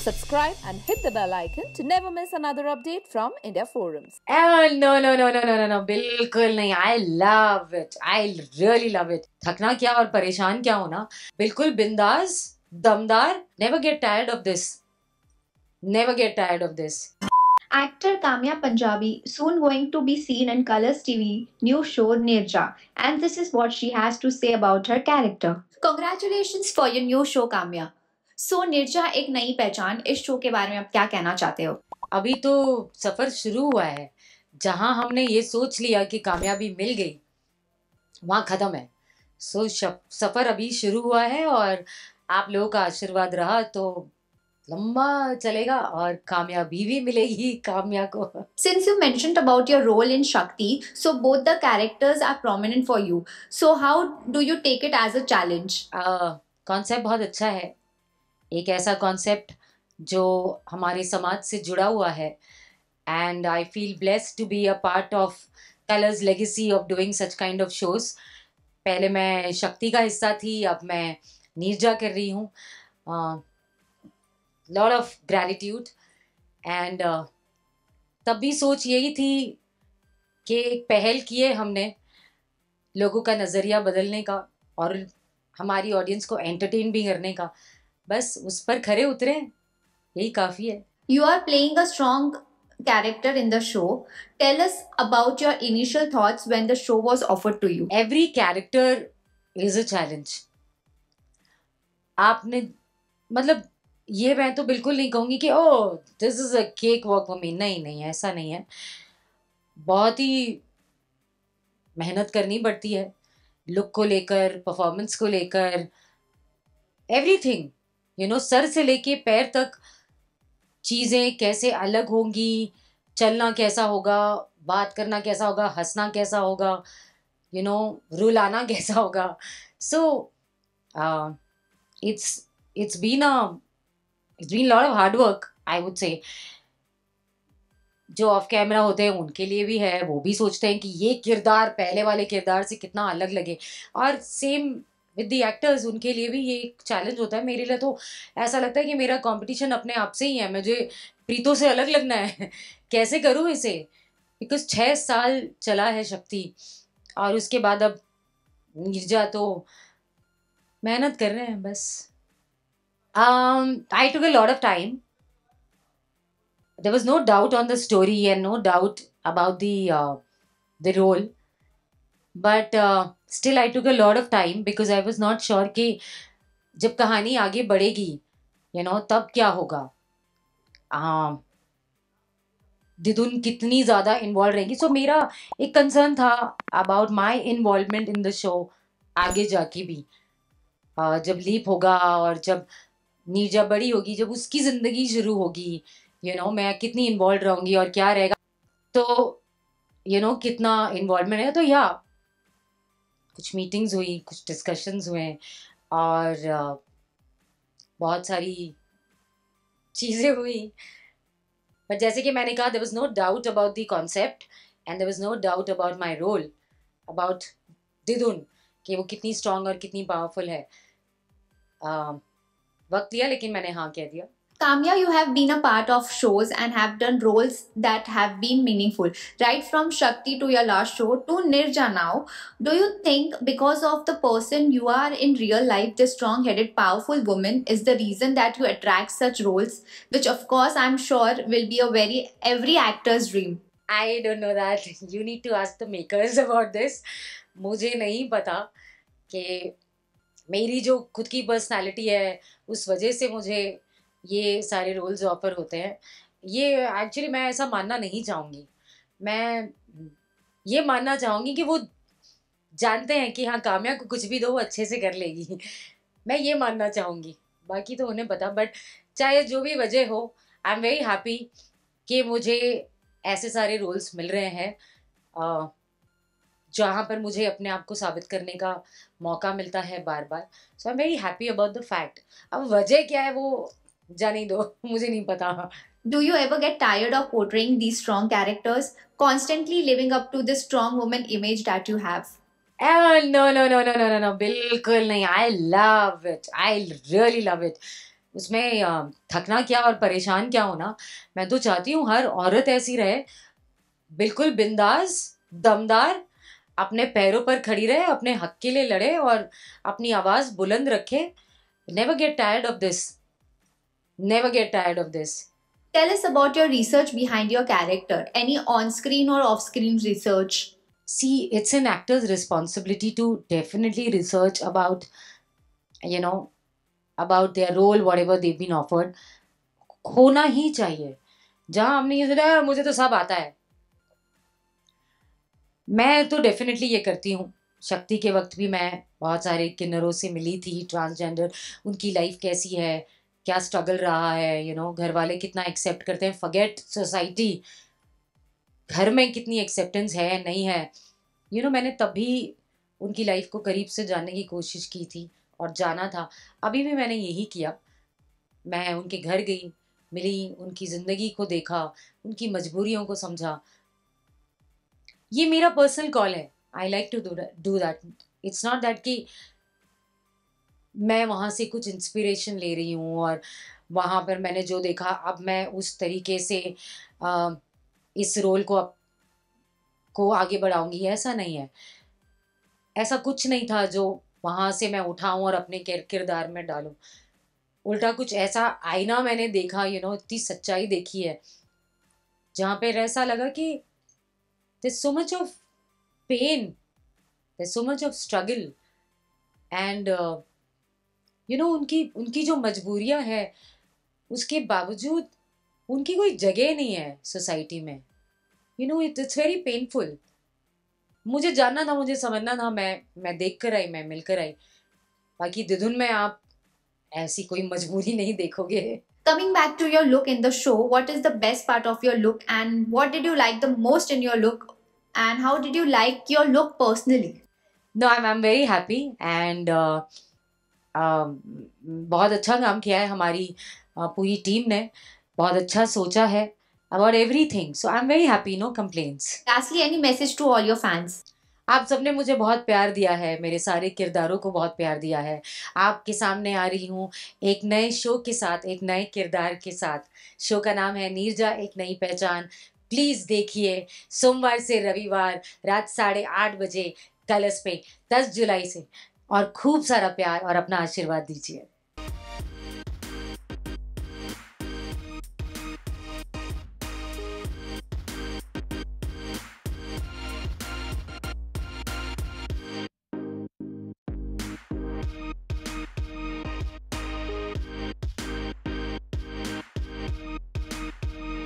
Subscribe and hit the bell icon to never miss another update from India Forums. Oh, no, बिल्कुल नहीं. I love it. I really love it. थकना क्या और परेशान क्या होना, बिल्कुल बिंदास, दमदार. Never get tired of this. Never get tired of this. Actor Kamya Punjabi soon going to be seen in Colors TV new show Nirja, and this is what she has to say about her character. Congratulations for your new show Kamya. So Nirja एक नई पहचान, इस show के बारे में आप क्या कहना चाहते हो? अभी तो सफर शुरू हुआ है. जहां हमने ये सोच लिया कि कामयाबी मिल गई, वहां खत्म है. सो सफर अभी शुरू हुआ है और आप लोगों का आशीर्वाद रहा तो लंबा चलेगा और कामयाबी भी मिलेगी काम्या को. Since you mentioned about your role in Shakti, so both the characters are prominent for you. So how do you take it as a challenge? Concept बहुत अच्छा है. एक ऐसा कॉन्सेप्ट जो हमारे समाज से जुड़ा हुआ है, and I feel blessed to be a part of Colors legacy of doing such kind of shows. पहले मैं शक्ति का हिस्सा थी, अब मैं नीरजा कर रही हूँ. Lot of gratitude. एंड तब भी सोच यही थी कि एक पहल किए हमने लोगों का नज़रिया बदलने का और हमारी ऑडियंस को एंटरटेन भी करने का. बस उस पर खरे उतरे, यही काफ़ी है. You are playing a strong character in the show. Tell us about your initial thoughts when the show was offered to you. Every character is a challenge. आपने मतलब ये मैं तो बिल्कुल नहीं कहूँगी कि oh this is a cake walk for me. नहीं नहीं, ऐसा नहीं है. बहुत ही मेहनत करनी पड़ती है, लुक को लेकर, परफॉर्मेंस को लेकर, एवरीथिंग. सर से लेके पैर तक चीज़ें कैसे अलग होंगी, चलना कैसा होगा, बात करना कैसा होगा, हंसना कैसा होगा, रुलाना कैसा होगा. सो it's been a lot of hard work, I would say. जो ऑफ कैमरा होते हैं उनके लिए भी है, वो भी सोचते हैं कि ये किरदार पहले वाले किरदार से कितना अलग लगे. और सेम विद द एक्टर्स, उनके लिए भी ये एक चैलेंज होता है. मेरे लिए तो ऐसा लगता है कि मेरा कंपटीशन अपने आप से ही है. मुझे प्रीतों से अलग लगना है. कैसे करूँ इसे, बिकॉज 6 साल चला है शक्ति और उसके बाद अब नीरजा, तो मेहनत कर रहे हैं बस. I took a lot of time. There was no doubt on the story and no doubt about the role. But still I took a lot of time because I was not sure कि जब कहानी आगे बढ़ेगी तब क्या होगा, दिदुन कितनी ज़्यादा इन्वॉल्व रहेंगी. सो मेरा एक कंसर्न था about my involvement in the show. आगे जाके भी जब लीप होगा और जब नीरजा बड़ी होगी, जब उसकी ज़िंदगी शुरू होगी, मैं कितनी इन्वॉल्व रहूँगी और क्या रहेगा, तो कितना इन्वॉल्वमेंट है. तो या कुछ मीटिंग्स हुई, कुछ डिस्कशंस हुए और बहुत सारी चीज़ें हुई. पर जैसे कि मैंने कहा, there was no doubt about the concept and there was no doubt about my role, about दिदुन, कि वो कितनी स्ट्रांग और कितनी पावरफुल है. वक्त लिया लेकिन मैंने हाँ कह दिया. Kamya, you have been a part of shows and have done roles that have been meaningful, right from Shakti to your last show to Nirja now. Do you think because of the person you are in real life, this strong-headed, powerful woman, is the reason that you attract such roles, which of course I'm sure will be every actor's dream? I don't know that. You need to ask the makers about this. मुझे नहीं पता कि मेरी जो खुद की personality है उस वजह से मुझे ये सारे रोल्स ऑफर होते हैं. ये एक्चुअली मैं ऐसा मानना नहीं चाहूँगी. मैं ये मानना चाहूँगी कि वो जानते हैं कि हाँ काम्या को कुछ भी दो वो अच्छे से कर लेगी. मैं ये मानना चाहूँगी, बाकी तो उन्हें पता. बट चाहे जो भी वजह हो, आई एम वेरी हैप्पी कि मुझे ऐसे सारे रोल्स मिल रहे हैं जहाँ पर मुझे अपने आप को साबित करने का मौका मिलता है बार बार. So I am very happy about the fact. अब वजह क्या है वो जाने दो, मुझे नहीं पता. Do you ever get tired of portraying these strong characters, constantly living up to this strong woman image that you have? No, बिल्कुल नहीं. I love it. I really love it. उसमें थकना क्या और परेशान क्या होना। मैं तो चाहती हूँ हर औरत ऐसी रहे, बिल्कुल बिंदास, दमदार, अपने पैरों पर खड़ी रहे, अपने हक के लिए लड़े और अपनी आवाज बुलंद रखे। Never get tired of this, never get tired of this. Tell us about your research behind your character. Any on screen or off screen research? See, it's an actor's responsibility to definitely research about, you know, about their role, whatever they've been offered. होना ही चाहिए। जहां हमने ये सोचा "यार, मुझे तो सब आता है", मैं तो डेफिनेटली ये करती हूँ। शक्ति के वक्त भी मैं बहुत सारे किन्नरों से मिली थी, ट्रांसजेंडर, उनकी लाइफ कैसी है, क्या स्ट्रगल रहा है, घर वाले कितना एक्सेप्ट करते हैं, फॉरगेट सोसाइटी, घर में कितनी एक्सेप्टेंस है नहीं है। मैंने तभी उनकी लाइफ को करीब से जानने की कोशिश की थी और जाना था। अभी भी मैंने यही किया। मैं उनके घर गई, मिली, उनकी ज़िंदगी को देखा, उनकी मजबूरियों को समझा। ये मेरा पर्सनल कॉल है। I like to do that. It's not that कि मैं वहाँ से कुछ इंस्पिरेशन ले रही हूँ और वहाँ पर मैंने जो देखा अब मैं उस तरीके से इस रोल को आगे बढ़ाऊंगी, ऐसा नहीं है। ऐसा कुछ नहीं था जो वहाँ से मैं उठाऊं और अपने किरदार में डालूं। उल्टा कुछ ऐसा आईना मैंने देखा, इतनी सच्चाई देखी है जहाँ पे ऐसा लगा कि there's so much of pain, there's so much of struggle and उनकी उनकी जो मजबूरियां है उसके बावजूद उनकी कोई जगह नहीं है सोसाइटी में। It's very painful. मुझे जानना था, मुझे समझना था, मैं देख कर आई, मैं मिलकर आई। बाकी दिधुन में आप ऐसी कोई मजबूरी नहीं देखोगे। Coming back to your look in the show, what is the best part of your look and what did you like the most in your look and how did you like your look personally? No, I'm very happy and बहुत अच्छा काम किया है हमारी पूरी team ने, बहुत अच्छा सोचा है about everything, so I'm very happy, no complaints. Lastly, any message to all your fans? आप सबने मुझे बहुत प्यार दिया है, मेरे सारे किरदारों को बहुत प्यार दिया है। आपके सामने आ रही हूँ एक नए शो के साथ, एक नए किरदार के साथ। शो का नाम है नीरजा एक नई पहचान। प्लीज़ देखिए, सोमवार से रविवार रात 8:30 बजे कलर्स पे 10 जुलाई से। और खूब सारा प्यार और अपना आशीर्वाद दीजिए।